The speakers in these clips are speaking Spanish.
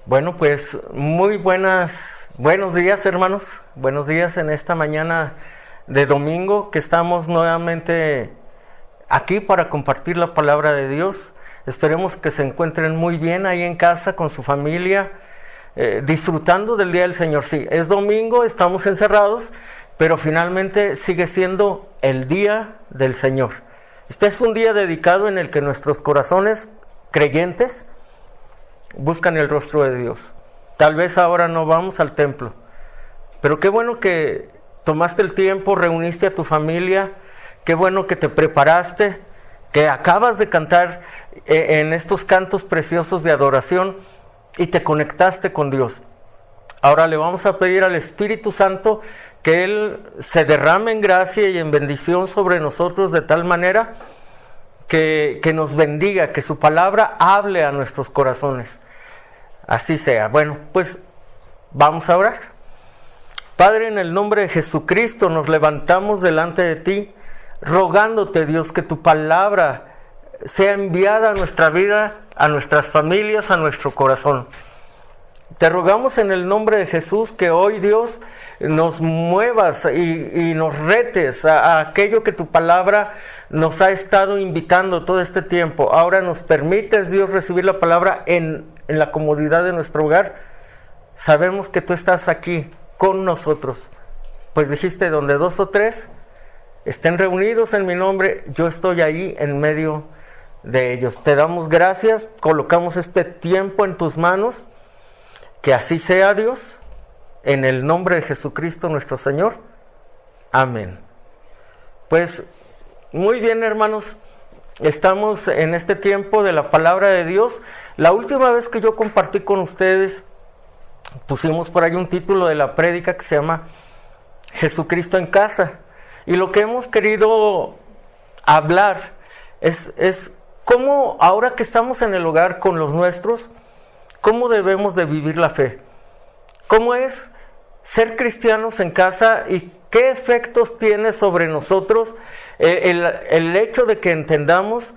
Bueno, pues buenos días, hermanos. Buenos días en esta mañana de domingo que estamos nuevamente aquí para compartir la palabra de Dios. Esperemos que se encuentren muy bien ahí en casa con su familia, disfrutando del día del Señor. Sí, es domingo, estamos encerrados, pero finalmente sigue siendo el día del Señor. Este es un día dedicado en el que nuestros corazones creyentes buscan el rostro de Dios. Tal vez ahora no vamos al templo, pero qué bueno que tomaste el tiempo, reuniste a tu familia, qué bueno que te preparaste, que acabas de cantar en estos cantos preciosos de adoración y te conectaste con Dios. Ahora le vamos a pedir al Espíritu Santo que Él se derrame en gracia y en bendición sobre nosotros de tal manera que nos bendiga, que su palabra hable a nuestros corazones. Así sea. Bueno, pues vamos a orar. Padre, en el nombre de Jesucristo nos levantamos delante de ti, rogándote, Dios, que tu palabra sea enviada a nuestra vida, a nuestras familias, a nuestro corazón. Te rogamos en el nombre de Jesús que hoy, Dios, nos muevas y nos retes a aquello que tu palabra nos ha estado invitando todo este tiempo. Ahora nos permites, Dios, recibir la palabra en la comodidad de nuestro hogar. Sabemos que tú estás aquí con nosotros, pues dijiste, donde 2 o 3 estén reunidos en mi nombre, yo estoy ahí en medio de ellos. Te damos gracias, colocamos este tiempo en tus manos. Que así sea, Dios, en el nombre de Jesucristo nuestro Señor. Amén. Pues muy bien, hermanos, estamos en este tiempo de la palabra de Dios. La última vez que yo compartí con ustedes, pusimos por ahí un título de la prédica que se llama Jesucristo en casa. Y lo que hemos querido hablar es cómo ahora que estamos en el hogar con los nuestros, ¿cómo debemos de vivir la fe? ¿Cómo es ser cristianos en casa y qué efectos tiene sobre nosotros el hecho de que entendamos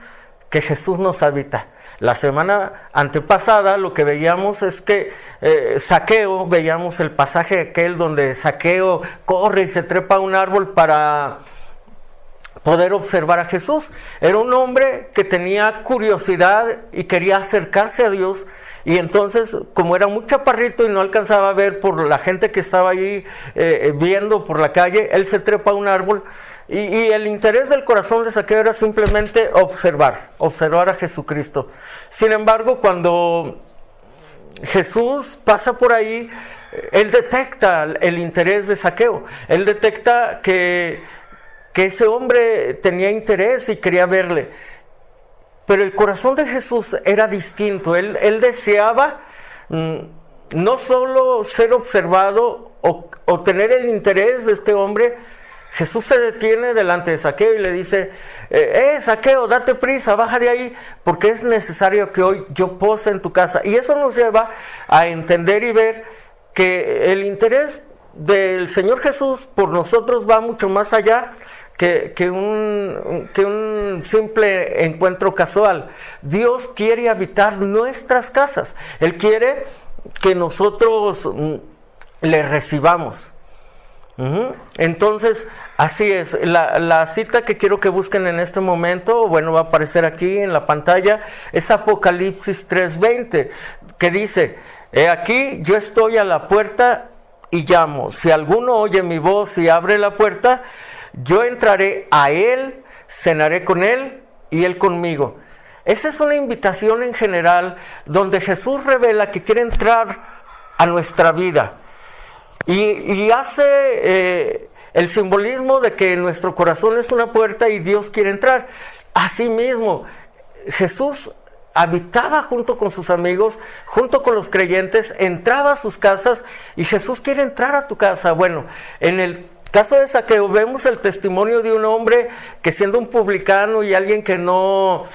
que Jesús nos habita? La semana antepasada lo que veíamos es que Zaqueo, veíamos el pasaje aquel donde Zaqueo corre y se trepa a un árbol para poder observar a Jesús. Era un hombre que tenía curiosidad y quería acercarse a Dios, y entonces, como era muy chaparrito y no alcanzaba a ver por la gente que estaba ahí viendo por la calle, él se trepa a un árbol, y el interés del corazón de Zaqueo era simplemente observar a Jesucristo. Sin embargo, cuando Jesús pasa por ahí, él detecta el interés de Zaqueo, él detecta que ese hombre tenía interés y quería verle. Pero el corazón de Jesús era distinto. Él deseaba no solo ser observado o tener el interés de este hombre. Jesús se detiene delante de Zaqueo y le dice, Zaqueo, date prisa, baja de ahí, porque es necesario que hoy yo pose en tu casa. Y eso nos lleva a entender y ver que el interés del Señor Jesús por nosotros va mucho más allá que un simple encuentro casual. Dios quiere habitar nuestras casas. Él quiere que nosotros le recibamos. Entonces, así es. La cita que quiero que busquen en este momento, bueno, va a aparecer aquí en la pantalla, es Apocalipsis 3:20, que dice, he aquí, yo estoy a la puerta y llamo. Si alguno oye mi voz y abre la puerta, yo entraré a él, cenaré con él y él conmigo. Esa es una invitación en general donde Jesús revela que quiere entrar a nuestra vida y hace el simbolismo de que nuestro corazón es una puerta y Dios quiere entrar. Asimismo, Jesús habitaba junto con sus amigos, junto con los creyentes, entraba a sus casas y Jesús quiere entrar a tu casa. Bueno, en el caso de Zaqueo vemos el testimonio de un hombre que, siendo un publicano y alguien que no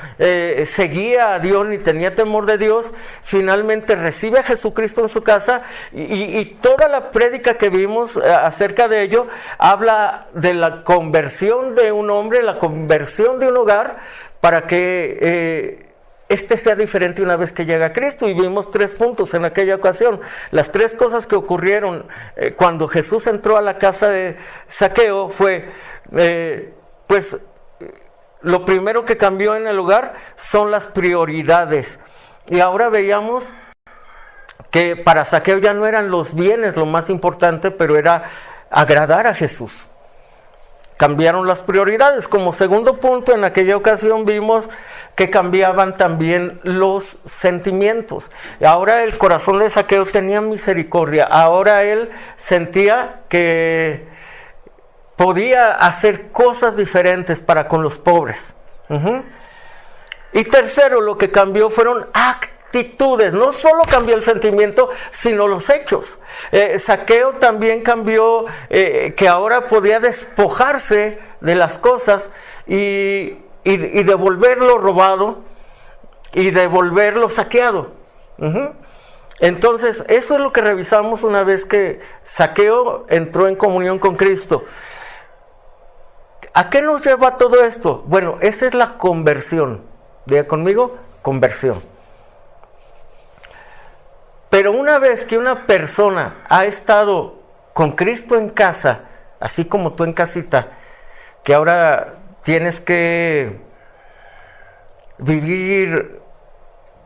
seguía a Dios ni tenía temor de Dios, finalmente recibe a Jesucristo en su casa, y toda la prédica que vimos acerca de ello habla de la conversión de un hombre, la conversión de un hogar, para que este sea diferente una vez que llega Cristo. Y vimos 3 puntos en aquella ocasión. Las 3 cosas que ocurrieron cuando Jesús entró a la casa de Zaqueo fue, pues, lo primero que cambió en el hogar son las prioridades. Y ahora veíamos que para Zaqueo ya no eran los bienes lo más importante, pero era agradar a Jesús. Cambiaron las prioridades. Como segundo punto, en aquella ocasión vimos que cambiaban también los sentimientos. Ahora el corazón de Zaqueo tenía misericordia. Ahora él sentía que podía hacer cosas diferentes para con los pobres. Y tercero, lo que cambió fueron actitudes. No solo cambió el sentimiento, sino los hechos. Zaqueo también cambió, que ahora podía despojarse de las cosas y devolver lo robado y devolver lo saqueado. Entonces, eso es lo que revisamos una vez que Zaqueo entró en comunión con Cristo. ¿A qué nos lleva todo esto? Bueno, esa es la conversión. Diga conmigo, conversión. Pero una vez que una persona ha estado con Cristo en casa, así como tú en casita, que ahora tienes que vivir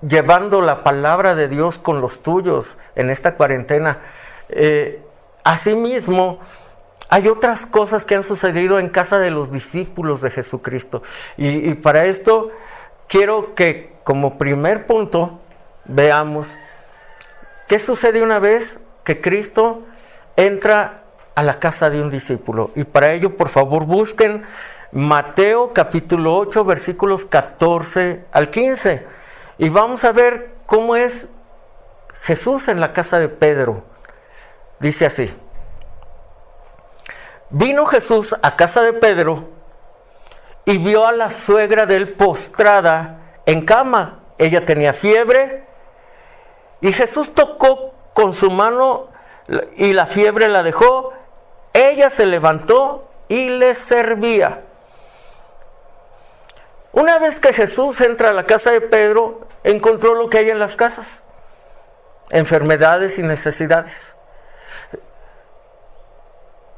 llevando la palabra de Dios con los tuyos en esta cuarentena, asimismo, hay otras cosas que han sucedido en casa de los discípulos de Jesucristo. Y para esto quiero que como primer punto veamos qué sucede una vez que Cristo entra a la casa de un discípulo. Y para ello, por favor, busquen Mateo capítulo 8, versículos 14 al 15. Y vamos a ver cómo es Jesús en la casa de Pedro. Dice así: vino Jesús a casa de Pedro y vio a la suegra de él postrada en cama. Ella tenía fiebre y Jesús tocó con su mano y la fiebre la dejó. Ella se levantó y le servía. Una vez que Jesús entra a la casa de Pedro, encontró lo que hay en las casas: enfermedades y necesidades.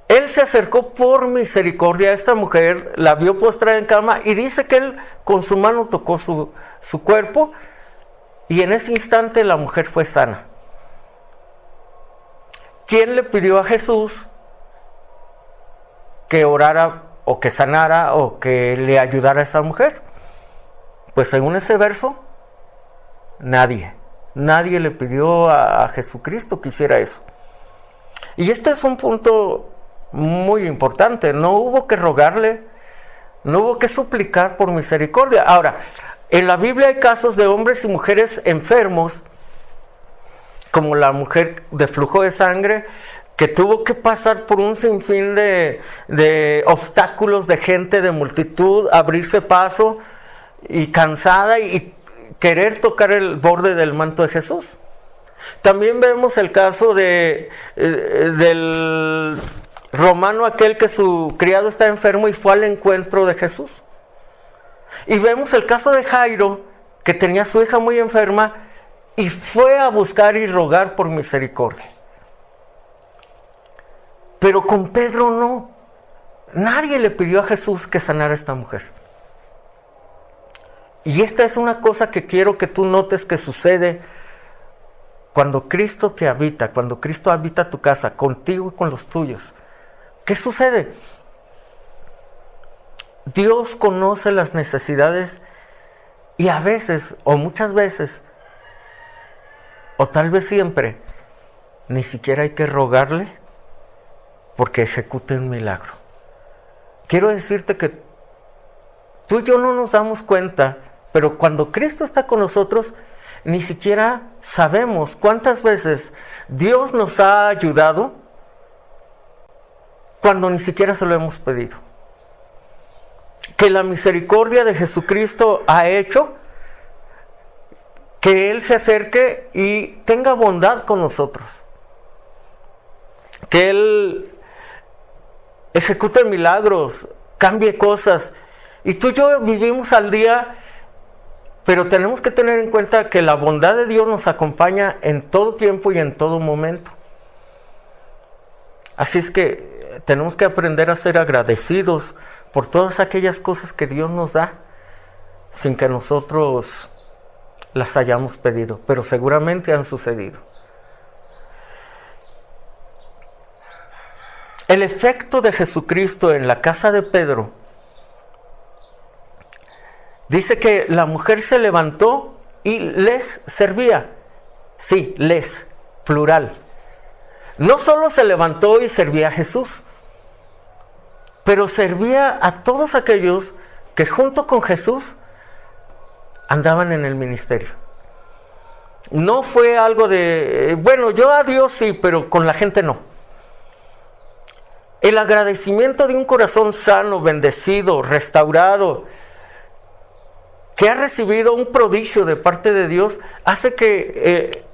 Él se acercó por misericordia a esta mujer, la vio postrada en cama y dice que él con su mano tocó su cuerpo y en ese instante la mujer fue sana. ¿Quién le pidió a Jesús que orara o que sanara o que le ayudara a esa mujer? Pues según ese verso, nadie le pidió a Jesucristo que hiciera eso. Y este es un punto muy importante. No hubo que rogarle, no hubo que suplicar por misericordia. Ahora, en la Biblia hay casos de hombres y mujeres enfermos, como la mujer de flujo de sangre, que tuvo que pasar por un sinfín de obstáculos, de gente, de multitud, abrirse paso, y cansada y querer tocar el borde del manto de Jesús. También vemos el caso del romano aquel que su criado está enfermo y fue al encuentro de Jesús. Y vemos el caso de Jairo, que tenía a su hija muy enferma y fue a buscar y rogar por misericordia. Pero con Pedro no. Nadie le pidió a Jesús que sanara a esta mujer. Y esta es una cosa que quiero que tú notes que sucede cuando Cristo te habita, cuando Cristo habita tu casa, contigo y con los tuyos. ¿Qué sucede? Dios conoce las necesidades y a veces, o muchas veces, o tal vez siempre, ni siquiera hay que rogarle porque ejecute un milagro. Quiero decirte que tú y yo no nos damos cuenta, pero cuando Cristo está con nosotros, ni siquiera sabemos cuántas veces Dios nos ha ayudado cuando ni siquiera se lo hemos pedido. Que la misericordia de Jesucristo ha hecho que Él se acerque y tenga bondad con nosotros. Que Él ejecute milagros, cambie cosas. Y tú y yo vivimos al día Pero tenemos que tener en cuenta que la bondad de Dios nos acompaña en todo tiempo y en todo momento. Así es que tenemos que aprender a ser agradecidos por todas aquellas cosas que Dios nos da, sin que nosotros las hayamos pedido, pero seguramente han sucedido. El efecto de Jesucristo en la casa de Pedro, dice que la mujer se levantó y les servía. Sí, les, plural. No solo se levantó y servía a Jesús, pero servía a todos aquellos que junto con Jesús andaban en el ministerio. No fue algo de, bueno, yo a Dios sí, pero con la gente no. El agradecimiento de un corazón sano, bendecido, restaurado, que ha recibido un prodigio de parte de Dios, hace que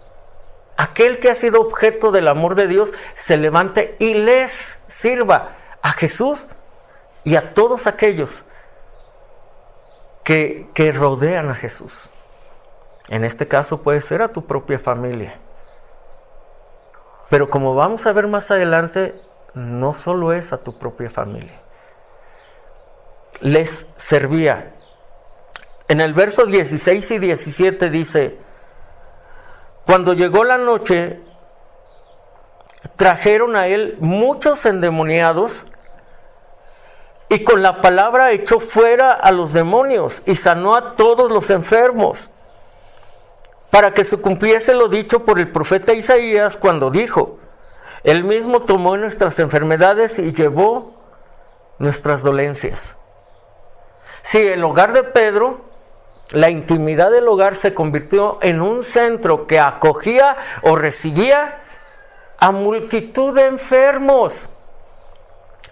aquel que ha sido objeto del amor de Dios se levante y les sirva a Jesús y a todos aquellos que rodean a Jesús. En este caso puede ser a tu propia familia. Pero como vamos a ver más adelante, no solo es a tu propia familia. Les servía. En el verso 16 y 17 dice: cuando llegó la noche, trajeron a él muchos endemoniados, y con la palabra echó fuera a los demonios y sanó a todos los enfermos, para que se cumpliese lo dicho por el profeta Isaías cuando dijo: él mismo tomó nuestras enfermedades y llevó nuestras dolencias. Sí, el hogar de Pedro, la intimidad del hogar se convirtió en un centro que acogía o recibía a multitud de enfermos.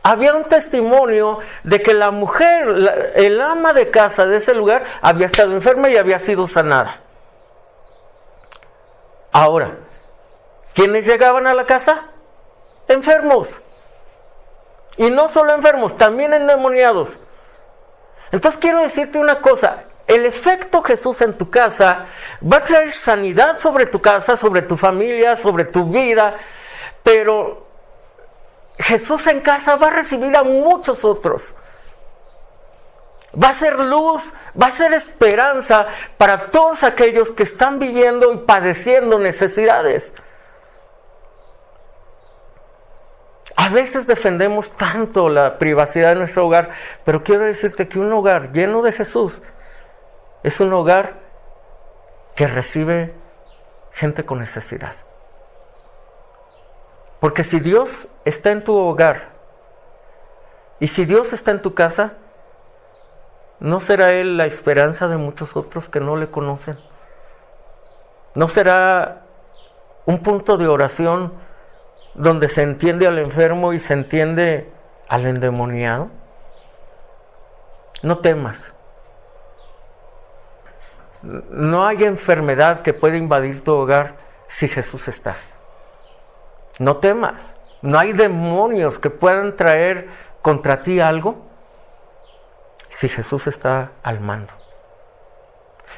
Había un testimonio de que la mujer, el ama de casa de ese lugar, había estado enferma y había sido sanada. Ahora, ¿quiénes llegaban a la casa? Enfermos. Y no solo enfermos, también endemoniados. Entonces quiero decirte una cosa: el efecto Jesús en tu casa va a traer sanidad sobre tu casa, sobre tu familia, sobre tu vida, pero Jesús en casa va a recibir a muchos otros. Va a ser luz, va a ser esperanza para todos aquellos que están viviendo y padeciendo necesidades. A veces defendemos tanto la privacidad de nuestro hogar, pero quiero decirte que un hogar lleno de Jesús es un hogar que recibe gente con necesidad. Porque si Dios está en tu hogar y si Dios está en tu casa, ¿no será Él la esperanza de muchos otros que no le conocen? ¿No será un punto de oración donde se entiende al enfermo y se entiende al endemoniado? No temas. No hay enfermedad que pueda invadir tu hogar si Jesús está. No temas. No hay demonios que puedan traer contra ti algo si Jesús está al mando.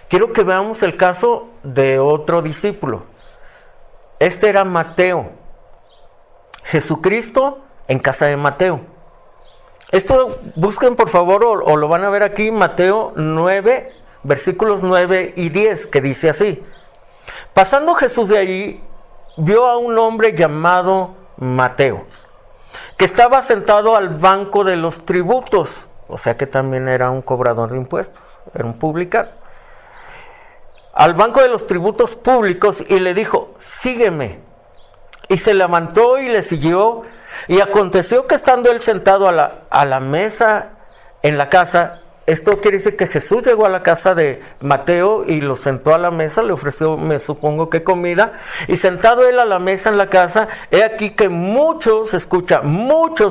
Quiero que veamos el caso de otro discípulo. Este era Mateo. Jesucristo en casa de Mateo. Esto busquen por favor o lo van a ver aquí, Mateo 9, versículos 9 y 10, que dice así: pasando Jesús de allí, vio a un hombre llamado Mateo, que estaba sentado al banco de los tributos, o sea que también era un cobrador de impuestos, era un publicano, al banco de los tributos públicos, y le dijo: sígueme. Y se levantó y le siguió. Y aconteció que estando él sentado a la mesa en la casa, esto quiere decir que Jesús llegó a la casa de Mateo y lo sentó a la mesa, le ofreció, me supongo que comida, y sentado él a la mesa en la casa, he aquí que muchos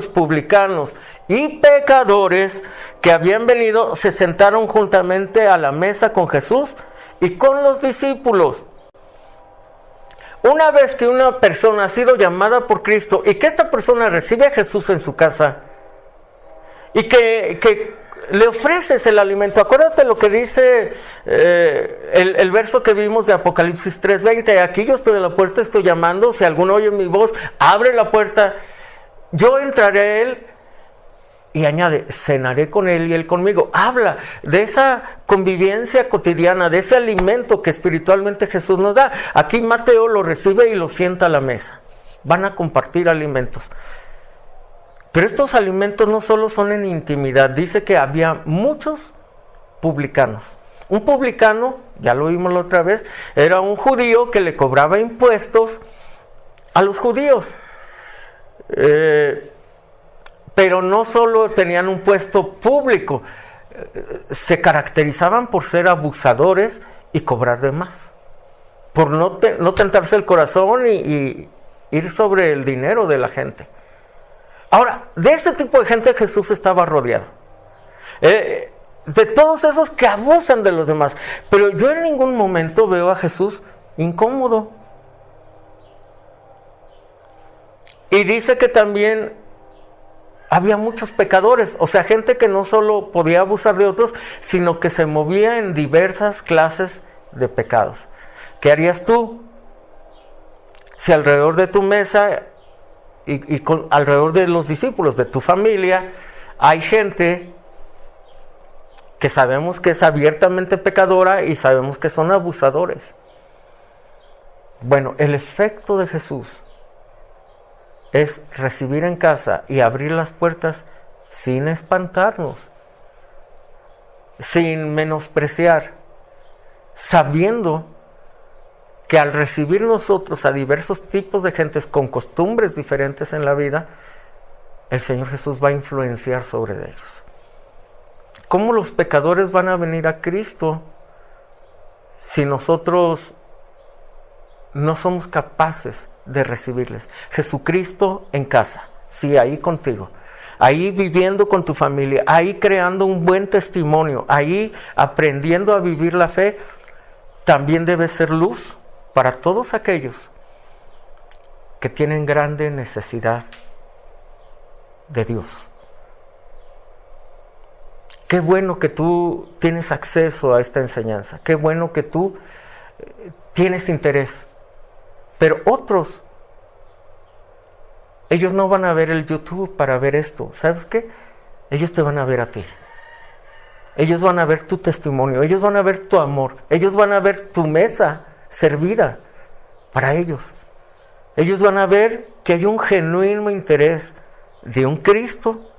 publicanos y pecadores que habían venido se sentaron juntamente a la mesa con Jesús y con los discípulos. Una vez que una persona ha sido llamada por Cristo y que esta persona recibe a Jesús en su casa y que le ofreces el alimento. Acuérdate lo que dice el verso que vimos de Apocalipsis 3:20. Aquí yo estoy en la puerta, estoy llamando. Si alguno oye mi voz, abre la puerta. Yo entraré a él. Y añade, cenaré con él y él conmigo. Habla de esa convivencia cotidiana, de ese alimento que espiritualmente Jesús nos da. Aquí Mateo lo recibe y lo sienta a la mesa. Van a compartir alimentos. Pero estos alimentos no solo son en intimidad. Dice que había muchos publicanos. Un publicano, ya lo vimos la otra vez, era un judío que le cobraba impuestos a los judíos. Pero no solo tenían un puesto público, se caracterizaban por ser abusadores y cobrar de más. Por no tentarse el corazón y ir sobre el dinero de la gente. Ahora, de ese tipo de gente Jesús estaba rodeado. De todos esos que abusan de los demás. Pero yo en ningún momento veo a Jesús incómodo. Y dice que también había muchos pecadores, o sea, gente que no solo podía abusar de otros, sino que se movía en diversas clases de pecados. ¿Qué harías tú si alrededor de tu mesa y alrededor de los discípulos de tu familia hay gente que sabemos que es abiertamente pecadora y sabemos que son abusadores? Bueno, el efecto de Jesús es recibir en casa y abrir las puertas sin espantarnos, sin menospreciar, sabiendo que al recibir nosotros a diversos tipos de gentes con costumbres diferentes en la vida, el Señor Jesús va a influenciar sobre ellos. ¿Cómo los pecadores van a venir a Cristo si nosotros no somos capaces de recibirles? Jesucristo en casa, sí, ahí contigo, ahí viviendo con tu familia, ahí creando un buen testimonio, ahí aprendiendo a vivir la fe, también debe ser luz para todos aquellos que tienen grande necesidad de Dios. Qué bueno que tú tienes acceso a esta enseñanza, qué bueno que tú tienes interés. Pero otros, ellos no van a ver el YouTube para ver esto. ¿Sabes qué? Ellos te van a ver a ti. Ellos van a ver tu testimonio. Ellos van a ver tu amor. Ellos van a ver tu mesa servida para ellos. Ellos van a ver que hay un genuino interés de un Cristo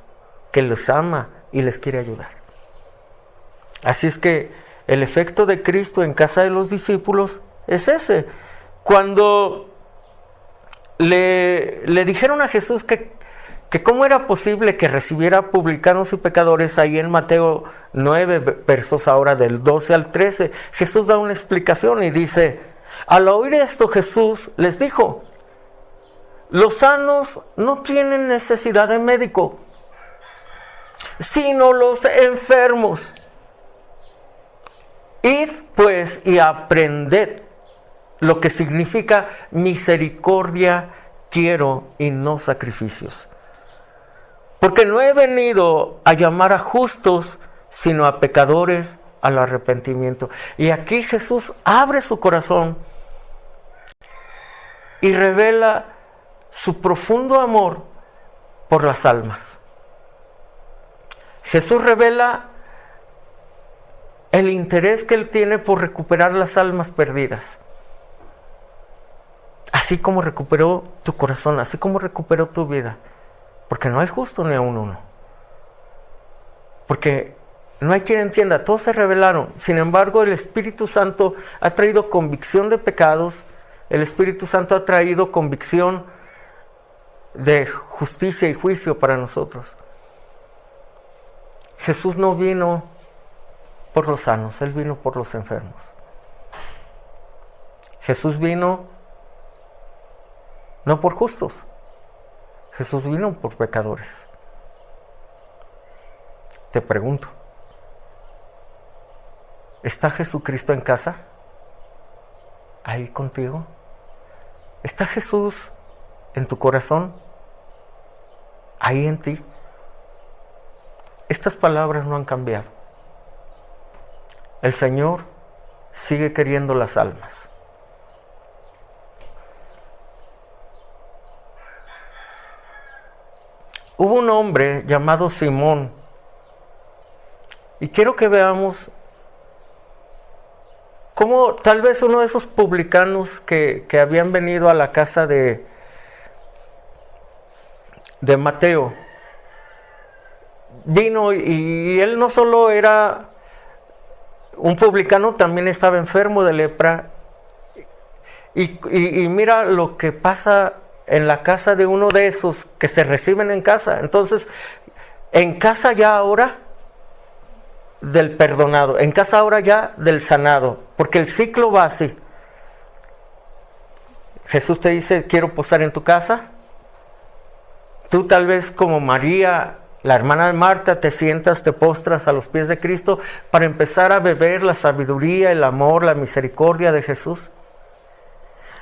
que los ama y les quiere ayudar. Así es que el efecto de Cristo en casa de los discípulos es ese. Cuando le dijeron a Jesús que cómo era posible que recibiera publicanos y pecadores, ahí en Mateo 9, versos ahora del 12 al 13, Jesús da una explicación y dice, al oír esto Jesús les dijo, los sanos no tienen necesidad de médico, sino los enfermos. Id pues y aprended lo que significa misericordia quiero y no sacrificios. Porque no he venido a llamar a justos, sino a pecadores al arrepentimiento. Y aquí Jesús abre su corazón y revela su profundo amor por las almas. Jesús revela el interés que Él tiene por recuperar las almas perdidas. Así como recuperó tu corazón, así como recuperó tu vida. Porque no hay justo ni aun uno. Porque no hay quien entienda, todos se rebelaron. Sin embargo, el Espíritu Santo ha traído convicción de pecados. El Espíritu Santo ha traído convicción de justicia y juicio para nosotros. Jesús no vino por los sanos, Él vino por los enfermos. Jesús vino no por justos, Jesús vino por pecadores. Te pregunto, ¿está Jesucristo en casa? ¿Ahí contigo? ¿Está Jesús en tu corazón? ¿Ahí en ti? estas palabras no han cambiado. El Señor sigue queriendo las almas. Hubo un hombre llamado Simón, y quiero que veamos cómo tal vez uno de esos publicanos que habían venido a la casa de Mateo, vino y él no solo era un publicano, también estaba enfermo de lepra. Y mira lo que pasa en la casa de uno de esos que se reciben en casa. Entonces, en casa ya ahora del perdonado, en casa ahora ya del sanado, porque el ciclo va así. Jesús te dice, quiero posar en tu casa. Tú tal vez como María, la hermana de Marta, te sientas, te postras a los pies de Cristo para empezar a beber la sabiduría, el amor, la misericordia de Jesús.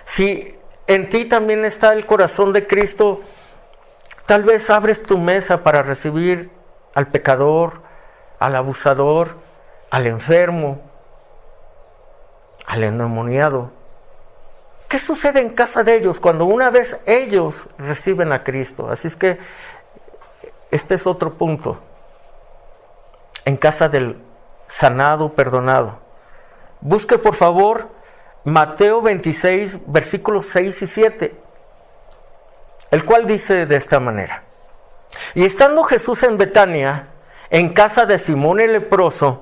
Si en ti también está el corazón de Cristo, tal vez abres tu mesa para recibir al pecador, al abusador, al enfermo, al endemoniado. ¿Qué sucede en casa de ellos cuando una vez ellos reciben a Cristo? Así es que este es otro punto. En casa del sanado, perdonado. Busque por favor Mateo 26, versículos 6 y 7, el cual dice de esta manera: y estando Jesús en Betania, en casa de Simón el leproso,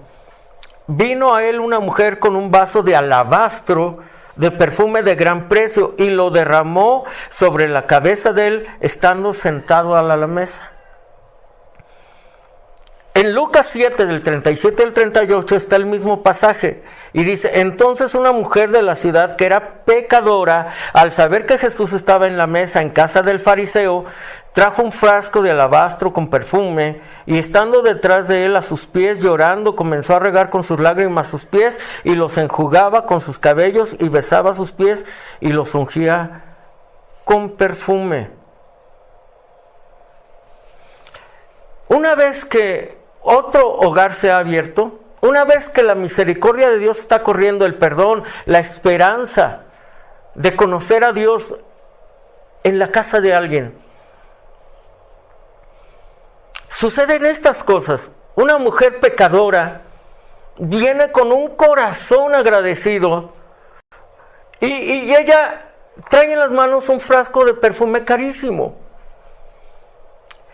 vino a él una mujer con un vaso de alabastro de perfume de gran precio, y lo derramó sobre la cabeza de él, estando sentado a la mesa. En Lucas 7, del 37 al 38, está el mismo pasaje. Y dice, entonces una mujer de la ciudad que era pecadora, al saber que Jesús estaba en la mesa en casa del fariseo, trajo un frasco de alabastro con perfume, y estando detrás de él a sus pies llorando, comenzó a regar con sus lágrimas sus pies, y los enjugaba con sus cabellos, y besaba sus pies, y los ungía con perfume. Una vez que otro hogar se ha abierto, una vez que la misericordia de Dios está corriendo, el perdón, la esperanza de conocer a Dios en la casa de alguien, suceden estas cosas. Una mujer pecadora viene con un corazón agradecido y ella trae en las manos un frasco de perfume carísimo.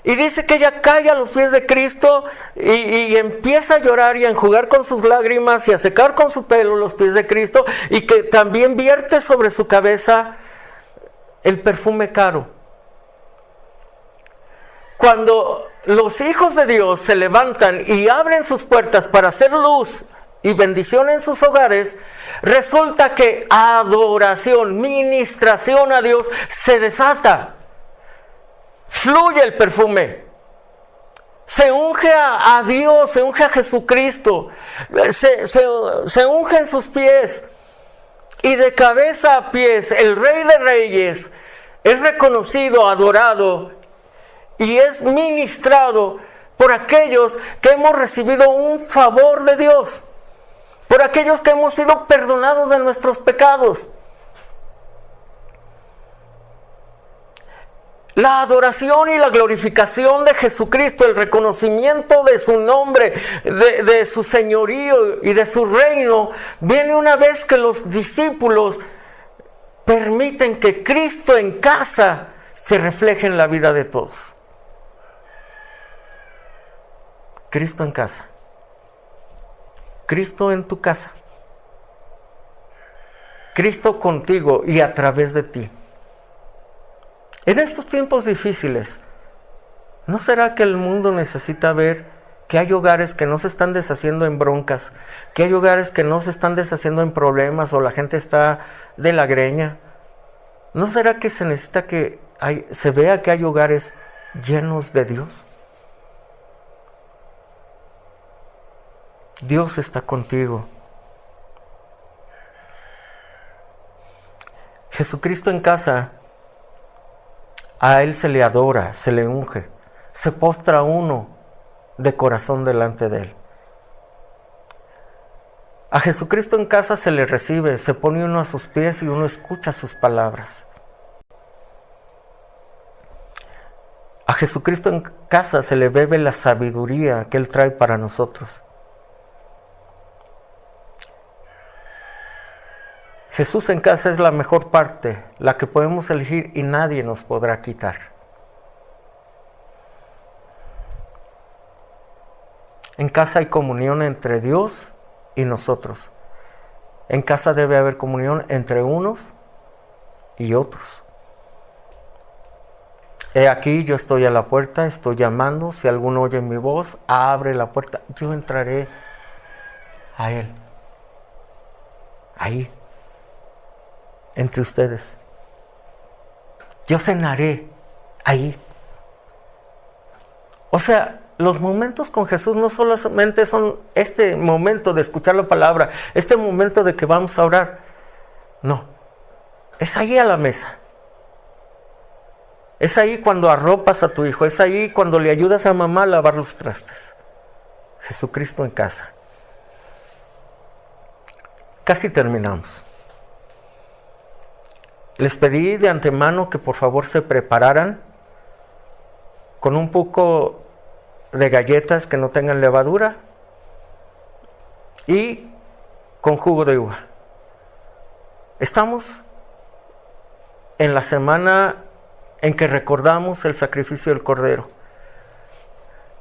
Y dice que ella cae a los pies de Cristo y empieza a llorar y a enjugar con sus lágrimas y a secar con su pelo los pies de Cristo, y que también vierte sobre su cabeza el perfume caro. Cuando los hijos de Dios se levantan y abren sus puertas para hacer luz y bendición en sus hogares, resulta que adoración, ministración a Dios se desata. Fluye el perfume, se unge a Dios, se unge a Jesucristo, se unge en sus pies, y de cabeza a pies el Rey de Reyes es reconocido, adorado, y es ministrado por aquellos que hemos recibido un favor de Dios, por aquellos que hemos sido perdonados de nuestros pecados. La adoración y la glorificación de Jesucristo, el reconocimiento de su nombre, de su señorío y de su reino, viene una vez que los discípulos permiten que Cristo en casa se refleje en la vida de todos. Cristo en casa. Cristo en tu casa. Cristo contigo y a través de ti. En estos tiempos difíciles, ¿no será que el mundo necesita ver que hay hogares que no se están deshaciendo en broncas, que hay hogares que no se están deshaciendo en problemas, o la gente está de la greña? ¿No será que se necesita que se vea que hay hogares llenos de Dios? Dios está contigo. Jesucristo en casa, a Él se le adora, se le unge, se postra uno de corazón delante de Él. A Jesucristo en casa se le recibe, se pone uno a sus pies y uno escucha sus palabras. A Jesucristo en casa se le bebe la sabiduría que Él trae para nosotros. Jesús en casa es la mejor parte, la que podemos elegir y nadie nos podrá quitar. En casa hay comunión entre Dios y nosotros. En casa debe haber comunión entre unos y otros. He aquí, yo estoy a la puerta, estoy llamando. Si alguno oye mi voz, abre la puerta. Yo entraré a Él. Ahí, entre ustedes. Yo cenaré ahí. O sea, los momentos con Jesús no solamente son este momento de escuchar la palabra, este momento de que vamos a orar. No, es ahí a la mesa. Es ahí cuando arropas a tu hijo, es ahí cuando le ayudas a mamá a lavar los trastes. Jesucristo en casa. Casi terminamos. Les pedí de antemano que por favor se prepararan con un poco de galletas que no tengan levadura y con jugo de uva. Estamos en la semana en que recordamos el sacrificio del Cordero.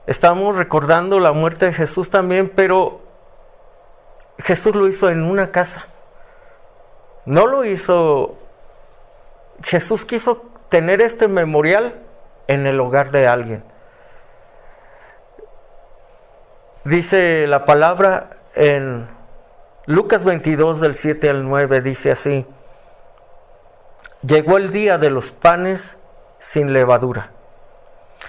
Estamos recordando la muerte de Jesús también, pero Jesús lo hizo en una casa. No lo hizo... Jesús quiso tener este memorial en el hogar de alguien. Dice la palabra en Lucas 22 del 7 al 9, dice así: llegó el día de los panes sin levadura,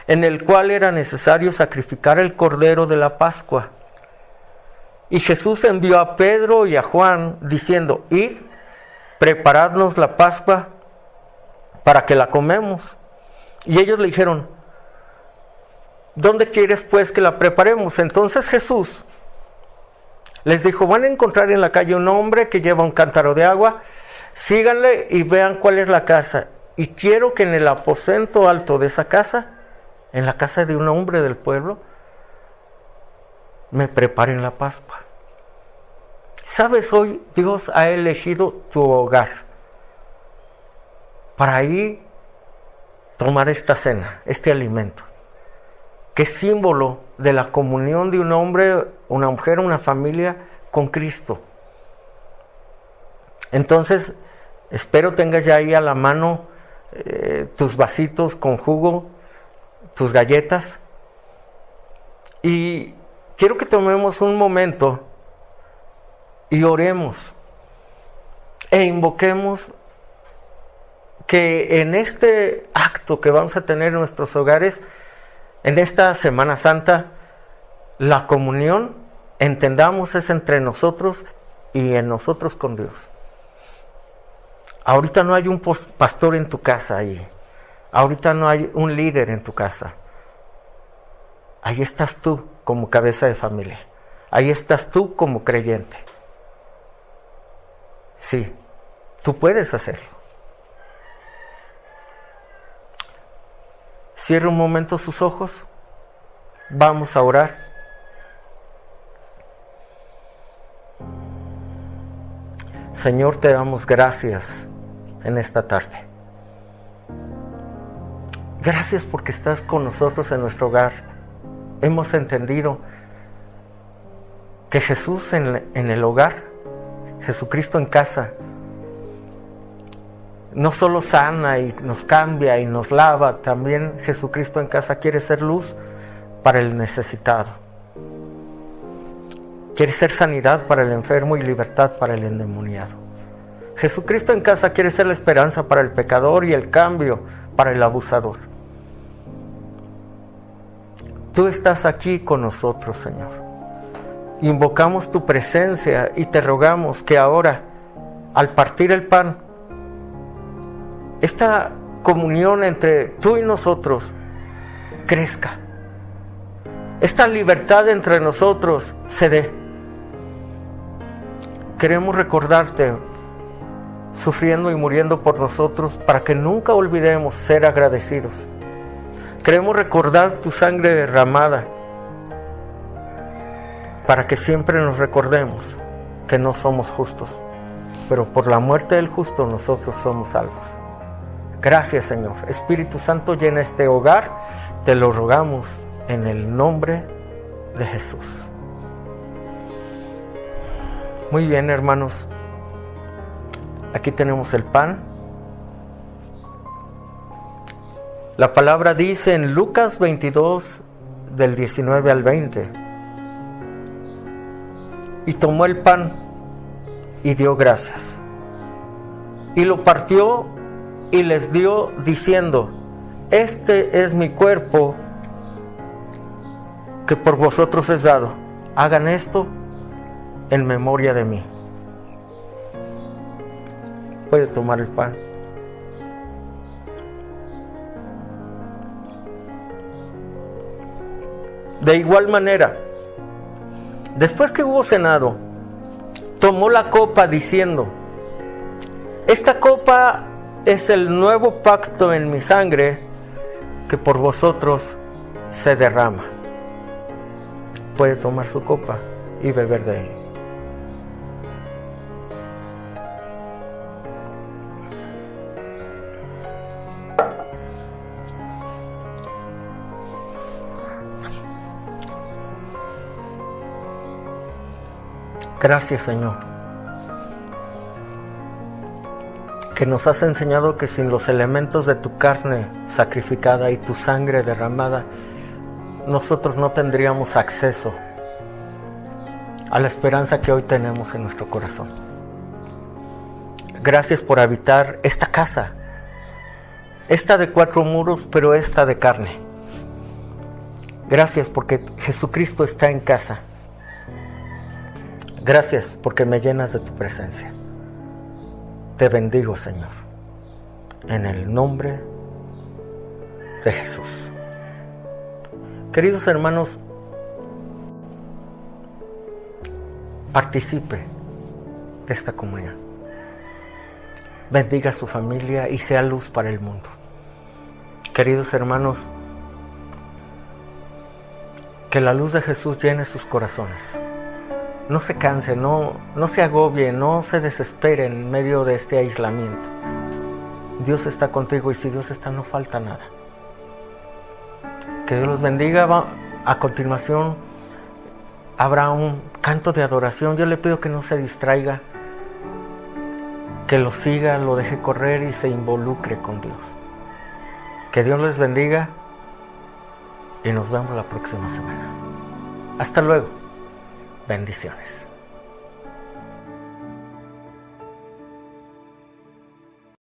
en el cual era necesario sacrificar el cordero de la Pascua. Y Jesús envió a Pedro y a Juan, diciendo: id, preparadnos la Pascua para que la comemos. Y ellos le dijeron: ¿dónde quieres pues que la preparemos? Entonces Jesús les dijo: van a encontrar en la calle un hombre que lleva un cántaro de agua, síganle y vean cuál es la casa. Y quiero que en el aposento alto de esa casa, en la casa de un hombre del pueblo, me preparen la Pascua. ¿Sabes? Hoy Dios ha elegido tu hogar para ahí tomar esta cena, este alimento, que es símbolo de la comunión de un hombre, una mujer, una familia con Cristo. Entonces, espero tengas ya ahí a la mano tus vasitos con jugo, tus galletas. Y quiero que tomemos un momento y oremos e invoquemos que en este acto que vamos a tener en nuestros hogares, en esta Semana Santa, la comunión, entendamos, es entre nosotros y en nosotros con Dios. Ahorita no hay un pastor en tu casa ahí. Ahorita no hay un líder en tu casa. Ahí estás tú como cabeza de familia. Ahí estás tú como creyente. Sí, tú puedes hacerlo. Cierre un momento sus ojos. Vamos a orar. Señor, te damos gracias en esta tarde. Gracias porque estás con nosotros en nuestro hogar. Hemos entendido que Jesús en el hogar, Jesucristo en casa, no solo sana y nos cambia y nos lava, también Jesucristo en casa quiere ser luz para el necesitado. Quiere ser sanidad para el enfermo y libertad para el endemoniado. Jesucristo en casa quiere ser la esperanza para el pecador y el cambio para el abusador. Tú estás aquí con nosotros, Señor. Invocamos tu presencia y te rogamos que ahora, al partir el pan, esta comunión entre tú y nosotros crezca. esta libertad entre nosotros se dé. Queremos recordarte sufriendo y muriendo por nosotros para que nunca olvidemos ser agradecidos. Queremos recordar tu sangre derramada para que siempre nos recordemos que no somos justos, pero por la muerte del justo nosotros somos salvos. Gracias, Señor. Espíritu Santo, llena este hogar, te lo rogamos en el nombre de Jesús. Muy bien, hermanos. Aquí tenemos el pan. La palabra dice en Lucas 22, del 19 al 20. Y tomó el pan y dio gracias. Y lo partió y les dio diciendo: este es mi cuerpo que por vosotros es dado. Hagan esto en memoria de mí. Puede tomar el pan. De igual manera, después que hubo cenado, tomó la copa diciendo: esta copa es el nuevo pacto en mi sangre que por vosotros se derrama. Puede tomar su copa y beber de él. Gracias, Señor, que nos has enseñado que sin los elementos de tu carne sacrificada y tu sangre derramada, nosotros no tendríamos acceso a la esperanza que hoy tenemos en nuestro corazón. Gracias por habitar esta casa, esta de 4 muros, pero esta de carne. Gracias porque Jesucristo está en casa. Gracias porque me llenas de tu presencia. Te bendigo, Señor, en el nombre de Jesús. Queridos hermanos, participe de esta comunión. Bendiga a su familia y sea luz para el mundo. Queridos hermanos, que la luz de Jesús llene sus corazones. No se canse, no se agobie, no se desespere en medio de este aislamiento. Dios está contigo y si Dios está, no falta nada. Que Dios los bendiga. A continuación habrá un canto de adoración. Yo le pido que no se distraiga, que lo siga, lo deje correr y se involucre con Dios. Que Dios les bendiga y nos vemos la próxima semana. Hasta luego. Bendiciones.